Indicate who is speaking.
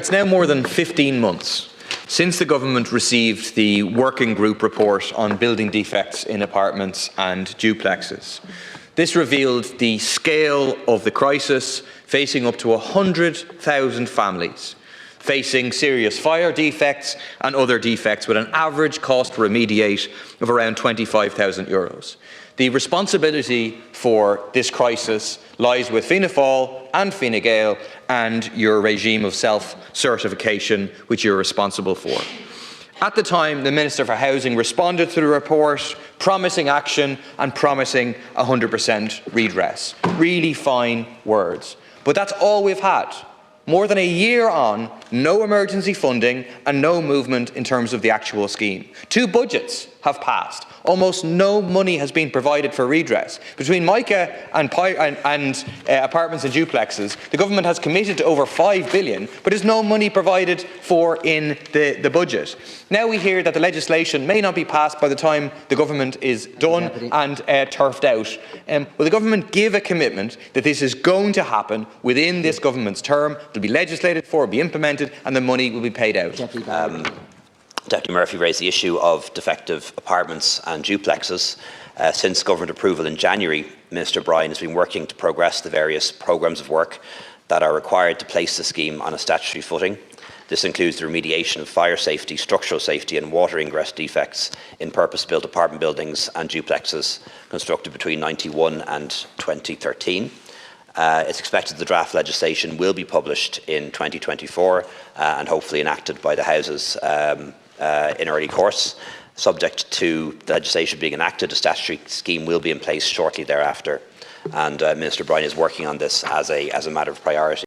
Speaker 1: It's now more than 15 months since the government received the working group report on building defects in apartments and duplexes. This revealed the scale of the crisis, facing up to 100,000 families, facing serious fire defects and other defects with an average cost to remediate of around €25,000. The responsibility for this crisis lies with Fianna Fáil and Fine Gael and your regime of self-certification, which you're responsible for. At the time, the Minister for Housing responded to the report, promising action and promising 100% redress. Really fine words. But that's all we've had. More than a year on, no emergency funding and no movement in terms of the actual scheme. 2 budgets have passed. Almost no money has been provided for redress. Between Mica and apartments and duplexes, the government has committed to over €5 billion, but there's no money provided for in the budget. Now we hear that the legislation may not be passed by the time the government is done and turfed out. Will the government give a commitment that this is going to happen within this government's term, it will be legislated for, be implemented, and the money will be paid out?
Speaker 2: Deputy Murphy raised the issue of defective apartments and duplexes. Since government approval in January, Minister Bryan has been working to progress the various programmes of work that are required to place the scheme on a statutory footing. This includes the remediation of fire safety, structural safety and water ingress defects in purpose-built apartment buildings and duplexes constructed between 1991 and 2013. It's expected the draft legislation will be published in 2024 and hopefully enacted by the Houses in early course. Subject to the legislation being enacted, a statutory scheme will be in place shortly thereafter, and Minister Bryan is working on this as a matter of priority.